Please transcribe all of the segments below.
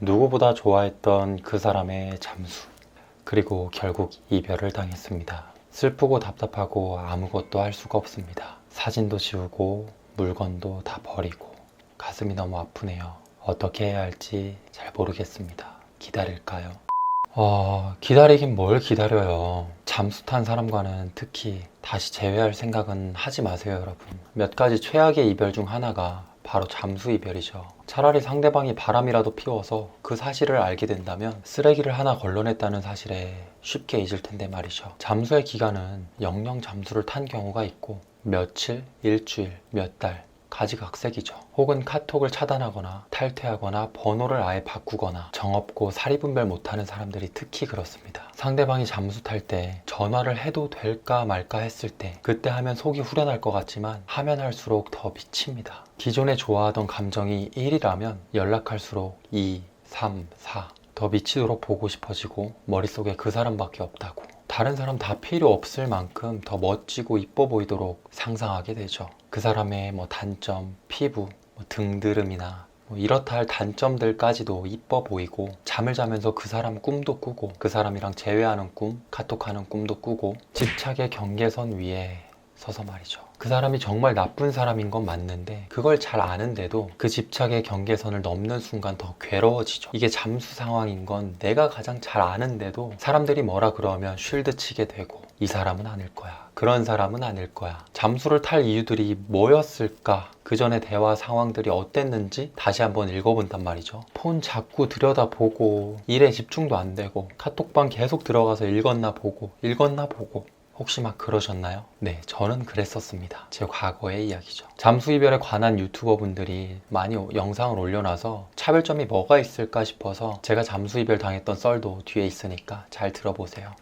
누구보다 좋아했던 그 사람의 잠수. 그리고 결국 이별을 당했습니다. 슬프고 답답하고 아무것도 할 수가 없습니다. 사진도 지우고 물건도 다 버리고 가슴이 너무 아프네요. 어떻게 해야 할지 잘 모르겠습니다. 기다릴까요? 기다리긴 뭘 기다려요. 잠수 탄 사람과는 특히 다시 재회할 생각은 하지 마세요, 여러분. 몇 가지 최악의 이별 중 하나가 바로 잠수 이별이죠. 차라리 상대방이 바람이라도 피워서 그 사실을 알게 된다면 쓰레기를 하나 걸러냈다는 사실에 쉽게 잊을 텐데 말이죠. 잠수의 기간은 영영 잠수를 탄 경우가 있고 며칠, 일주일, 몇 달 가지각색이죠. 혹은 카톡을 차단하거나 탈퇴하거나 번호를 아예 바꾸거나 정없고 사리분별 못하는 사람들이 특히 그렇습니다. 상대방이 잠수 탈 때 전화를 해도 될까 말까 했을 때 그때 하면 속이 후련할 것 같지만 하면 할수록 더 미칩니다. 기존에 좋아하던 감정이 1이라면 연락할수록 2, 3, 4 더 미치도록 보고 싶어지고 머릿속에 그 사람밖에 없다고 다른 사람 다 필요 없을 만큼 더 멋지고 이뻐 보이도록 상상하게 되죠. 그 사람의 단점, 피부, 등드름이나 이렇다 할 단점들까지도 이뻐 보이고 잠을 자면서 그 사람 꿈도 꾸고 그 사람이랑 재회하는 꿈, 카톡하는 꿈도 꾸고 집착의 경계선 위에 서서 말이죠. 그 사람이 정말 나쁜 사람인 건 맞는데 그걸 잘 아는데도 그 집착의 경계선을 넘는 순간 더 괴로워지죠. 이게 잠수 상황인 건 내가 가장 잘 아는데도 사람들이 뭐라 그러면 쉴드 치게 되고 이 사람은 아닐 거야. 그런 사람은 아닐 거야. 잠수를 탈 이유들이 뭐였을까? 그 전에 대화 상황들이 어땠는지 다시 한번 읽어본단 말이죠. 폰 자꾸 들여다보고 일에 집중도 안 되고 카톡방 계속 들어가서 읽었나 보고 혹시 막 그러셨나요? 네, 저는 그랬었습니다. 제 과거의 이야기죠. 잠수 이별에 관한 유튜버 분들이 많이 영상을 올려놔서 차별점이 뭐가 있을까 싶어서 제가 잠수 이별 당했던 썰도 뒤에 있으니까 잘 들어보세요.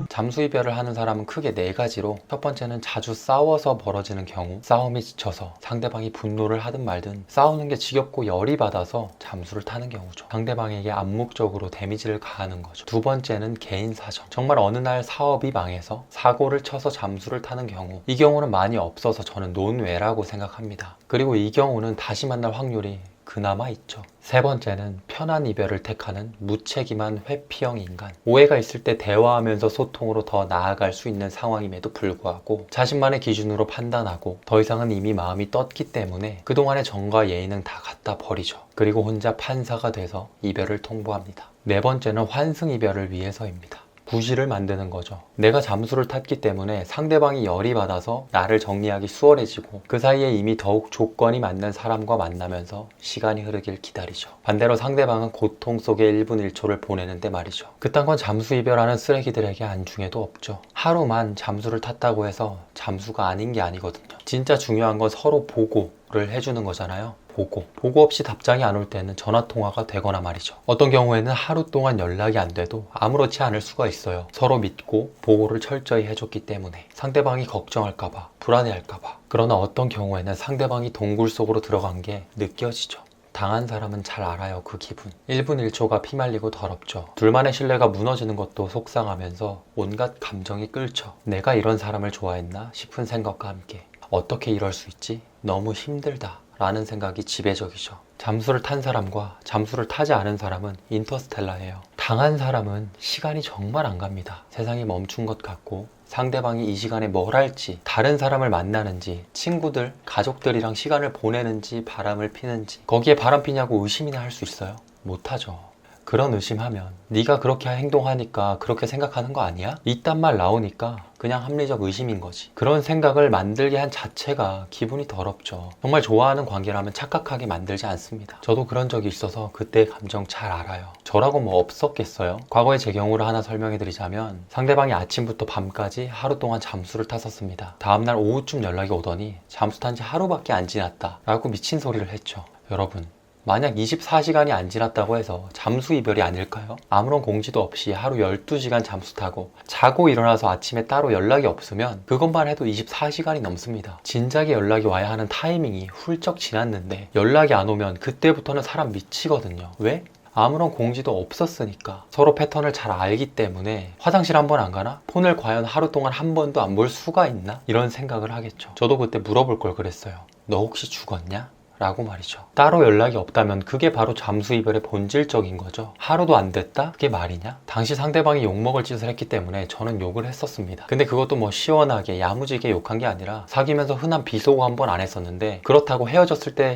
잠수 이별을 하는 사람은 크게 네 가지로 첫 번째는 자주 싸워서 벌어지는 경우 싸움이 지쳐서 상대방이 분노를 하든 말든 싸우는 게 지겹고 열이 받아서 잠수를 타는 경우죠. 상대방에게 암묵적으로 데미지를 가하는 거죠. 두 번째는 개인 사정 정말 어느 날 사업이 망해서 사고를 쳐서 잠수를 타는 경우 이 경우는 많이 없어서 저는 논외라고 생각합니다. 그리고 이 경우는 다시 만날 확률이 그나마 있죠. 세 번째는 편한 이별을 택하는 무책임한 회피형 인간. 오해가 있을 때 대화하면서 소통으로 더 나아갈 수 있는 상황임에도 불구하고 자신만의 기준으로 판단하고 더 이상은 이미 마음이 떴기 때문에 그동안의 정과 예의는 다 갖다 버리죠. 그리고 혼자 판사가 돼서 이별을 통보합니다. 네 번째는 환승 이별을 위해서입니다. 부실을 만드는 거죠. 내가 잠수를 탔기 때문에 상대방이 열이 받아서 나를 정리하기 수월해지고 그 사이에 이미 더욱 조건이 맞는 사람과 만나면서 시간이 흐르길 기다리죠. 반대로 상대방은 고통 속에 1분 1초를 보내는데 말이죠. 그딴 건 잠수 이별하는 쓰레기들에게 안중에도 없죠. 하루만 잠수를 탔다고 해서 잠수가 아닌 게 아니거든요. 진짜 중요한 건 서로 보고를 해주는 거잖아요. 보고 없이 답장이 안 올 때는 전화통화가 되거나 말이죠. 어떤 경우에는 하루 동안 연락이 안 돼도 아무렇지 않을 수가 있어요. 서로 믿고 보고를 철저히 해줬기 때문에 상대방이 걱정할까봐 불안해할까봐. 그러나 어떤 경우에는 상대방이 동굴 속으로 들어간 게 느껴지죠. 당한 사람은 잘 알아요. 그 기분. 1분 1초가 피말리고 더럽죠. 둘만의 신뢰가 무너지는 것도 속상하면서 온갖 감정이 끓죠. 내가 이런 사람을 좋아했나 싶은 생각과 함께 어떻게 이럴 수 있지? 너무 힘들다 라는 생각이 지배적이죠. 잠수를 탄 사람과 잠수를 타지 않은 사람은 인터스텔라예요. 당한 사람은 시간이 정말 안 갑니다. 세상이 멈춘 것 같고 상대방이 이 시간에 뭘 할지, 다른 사람을 만나는지, 친구들, 가족들이랑 시간을 보내는지, 바람을 피는지 거기에 바람 피냐고 의심이나 할 수 있어요? 못하죠. 그런 의심하면 네가 그렇게 행동하니까 그렇게 생각하는 거 아니야? 이딴 말 나오니까 그냥 합리적 의심인 거지. 그런 생각을 만들게 한 자체가 기분이 더럽죠. 정말 좋아하는 관계라면 착각하게 만들지 않습니다. 저도 그런 적이 있어서 그때의 감정 잘 알아요. 저라고 뭐 없었겠어요? 과거의 제 경우를 하나 설명해 드리자면 상대방이 아침부터 밤까지 하루 동안 잠수를 탔었습니다. 다음날 오후쯤 연락이 오더니 잠수 탄 지 하루밖에 안 지났다 라고 미친 소리를 했죠. 여러분, 만약 24시간이 안 지났다고 해서 잠수 이별이 아닐까요? 아무런 공지도 없이 하루 12시간 잠수 타고 자고 일어나서 아침에 따로 연락이 없으면 그것만 해도 24시간이 넘습니다. 진작에 연락이 와야 하는 타이밍이 훌쩍 지났는데 연락이 안 오면 그때부터는 사람 미치거든요. 왜? 아무런 공지도 없었으니까. 서로 패턴을 잘 알기 때문에 화장실 한 번 안 가나? 폰을 과연 하루 동안 한 번도 안 볼 수가 있나? 이런 생각을 하겠죠. 저도 그때 물어볼 걸 그랬어요. 너 혹시 죽었냐? 라고 말이죠. 따로 연락이 없다면 그게 바로 잠수 이별의 본질적인 거죠. 하루도 안 됐다? 그게 말이냐? 당시 상대방이 욕먹을 짓을 했기 때문에 저는 욕을 했었습니다. 근데 그것도 뭐 시원하게 야무지게 욕한 게 아니라 사귀면서 흔한 비속어 한 번 안 했었는데 그렇다고 헤어졌을 때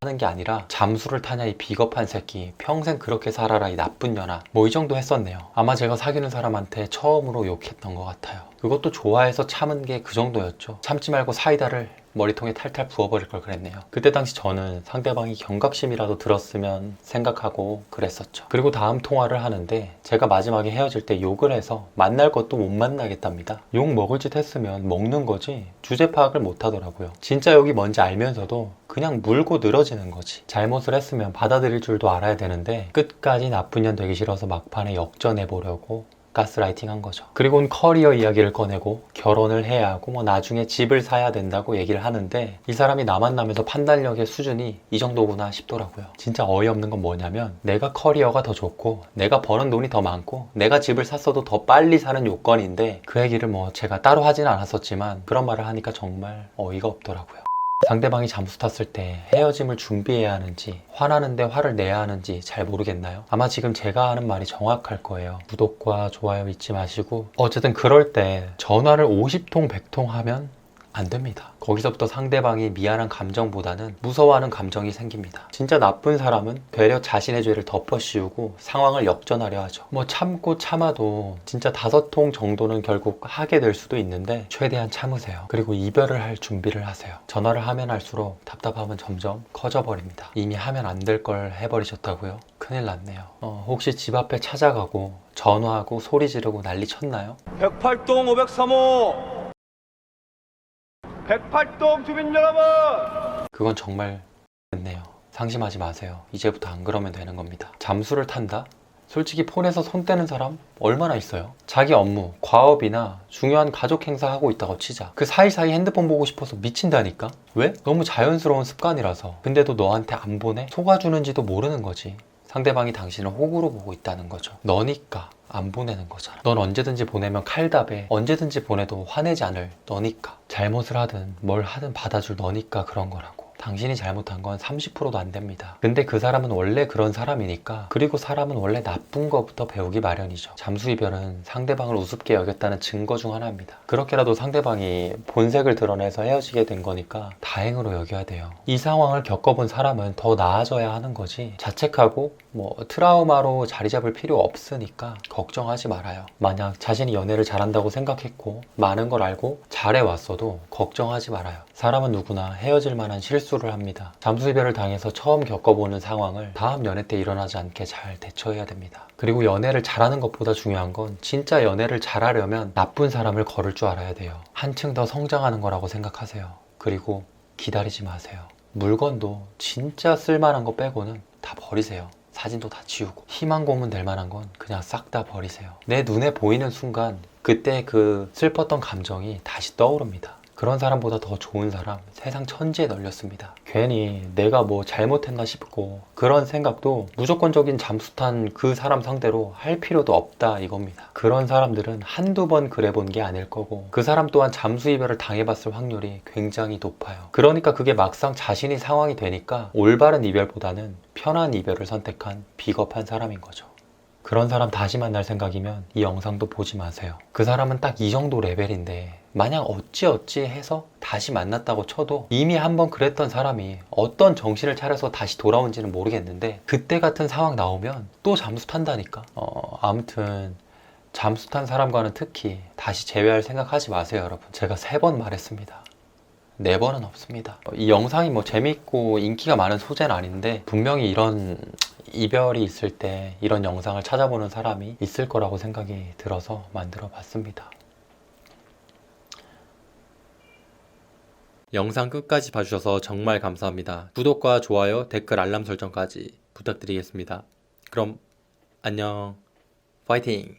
하는 게 아니라 잠수를 타냐 이 비겁한 새끼, 평생 그렇게 살아라 이 나쁜 년아, 뭐 이 정도 했었네요. 아마 제가 사귀는 사람한테 처음으로 욕했던 것 같아요. 그것도 좋아해서 참은 게 그 정도였죠. 참지 말고 사이다를 머리통에 탈탈 부어버릴 걸 그랬네요. 그때 당시 저는 상대방이 경각심이라도 들었으면 생각하고 그랬었죠. 그리고 다음 통화를 하는데 제가 마지막에 헤어질 때 욕을 해서 만날 것도 못 만나겠답니다. 욕 먹을 짓 했으면 먹는 거지 주제 파악을 못 하더라고요. 진짜 욕이 뭔지 알면서도 그냥 물고 늘어지는 거지. 잘못을 했으면 받아들일 줄도 알아야 되는데 끝까지 나쁜 년 되기 싫어서 막판에 역전해보려고 가스라이팅 한 거죠. 그리고는 커리어 이야기를 꺼내고 결혼을 해야 하고 뭐 나중에 집을 사야 된다고 얘기를 하는데 이 사람이 나 만나면서 판단력의 수준이 이 정도구나 싶더라고요. 진짜 어이없는 건 뭐냐면 내가 커리어가 더 좋고 내가 버는 돈이 더 많고 내가 집을 샀어도 더 빨리 사는 요건인데 그 얘기를 뭐 제가 따로 하진 않았었지만 그런 말을 하니까 정말 어이가 없더라고요. 상대방이 잠수 탔을 때 헤어짐을 준비해야 하는지 화나는데 화를 내야 하는지 잘 모르겠나요? 아마 지금 제가 하는 말이 정확할 거예요. 구독과 좋아요 잊지 마시고 어쨌든 그럴 때 전화를 50통 100통 하면 안 됩니다. 거기서부터 상대방이 미안한 감정보다는 무서워하는 감정이 생깁니다. 진짜 나쁜 사람은 되려 자신의 죄를 덮어씌우고 상황을 역전하려 하죠. 뭐 참고 참아도 진짜 5통 정도는 결국 하게 될 수도 있는데 최대한 참으세요. 그리고 이별을 할 준비를 하세요. 전화를 하면 할수록 답답함은 점점 커져버립니다. 이미 하면 안 될 걸 해버리셨다고요? 큰일 났네요. 혹시 집 앞에 찾아가고 전화하고 소리 지르고 난리 쳤나요? 108동 503호 108동 주민 여러분! 그건 정말 됐네요. 상심하지 마세요. 이제부터 안 그러면 되는 겁니다. 잠수를 탄다? 솔직히 폰에서 손 떼는 사람 얼마나 있어요? 자기 업무, 과업이나 중요한 가족 행사 하고 있다고 치자. 그 사이사이 핸드폰 보고 싶어서 미친다니까? 왜? 너무 자연스러운 습관이라서. 근데도 너한테 안 보내? 속아주는지도 모르는 거지. 상대방이 당신을 호구로 보고 있다는 거죠. 너니까 안 보내는 거잖아. 넌 언제든지 보내면 칼답에 언제든지 보내도 화내지 않을 너니까. 잘못을 하든 뭘 하든 받아줄 너니까 그런 거라고. 당신이 잘못한 건 30%도 안 됩니다. 근데 그 사람은 원래 그런 사람이니까. 그리고 사람은 원래 나쁜 것부터 배우기 마련이죠. 잠수 이별은 상대방을 우습게 여겼다는 증거 중 하나입니다. 그렇게라도 상대방이 본색을 드러내서 헤어지게 된 거니까 다행으로 여겨야 돼요. 이 상황을 겪어본 사람은 더 나아져야 하는 거지 자책하고 뭐 트라우마로 자리 잡을 필요 없으니까 걱정하지 말아요. 만약 자신이 연애를 잘한다고 생각했고 많은 걸 알고 잘해왔어도 걱정하지 말아요. 사람은 누구나 헤어질 만한 실수를 합니다. 잠수 이별을 당해서 처음 겪어보는 상황을 다음 연애 때 일어나지 않게 잘 대처해야 됩니다. 그리고 연애를 잘하는 것보다 중요한 건 진짜 연애를 잘하려면 나쁜 사람을 거를 줄 알아야 돼요. 한층 더 성장하는 거라고 생각하세요. 그리고 기다리지 마세요. 물건도 진짜 쓸만한 거 빼고는 다 버리세요. 사진도 다 지우고 희망 고문 될 만한 건 그냥 싹 다 버리세요. 내 눈에 보이는 순간 그때 그 슬펐던 감정이 다시 떠오릅니다. 그런 사람보다 더 좋은 사람 세상 천지에 널렸습니다. 괜히 내가 뭐 잘못했나 싶고 그런 생각도 무조건적인 잠수탄 그 사람 상대로 할 필요도 없다 이겁니다. 그런 사람들은 한두 번 그래 본 게 아닐 거고 그 사람 또한 잠수 이별을 당해봤을 확률이 굉장히 높아요. 그러니까 그게 막상 자신이 상황이 되니까 올바른 이별보다는 편한 이별을 선택한 비겁한 사람인 거죠. 그런 사람 다시 만날 생각이면 이 영상도 보지 마세요. 그 사람은 딱 이 정도 레벨인데 만약 어찌어찌 해서 다시 만났다고 쳐도 이미 한번 그랬던 사람이 어떤 정신을 차려서 다시 돌아온지는 모르겠는데 그때 같은 상황 나오면 또 잠수 탄다니까. 아무튼 잠수 탄 사람과는 특히 다시 재회할 생각하지 마세요 여러분. 제가 3번 말했습니다. 4번은 없습니다. 이 영상이 뭐 재밌고 인기가 많은 소재는 아닌데 분명히 이런 이별이 있을 때 이런 영상을 찾아보는 사람이 있을 거라고 생각이 들어서 만들어 봤습니다. 영상 끝까지 봐주셔서 정말 감사합니다. 구독과 좋아요, 댓글, 알람 설정까지 부탁드리겠습니다. 그럼 안녕, 파이팅!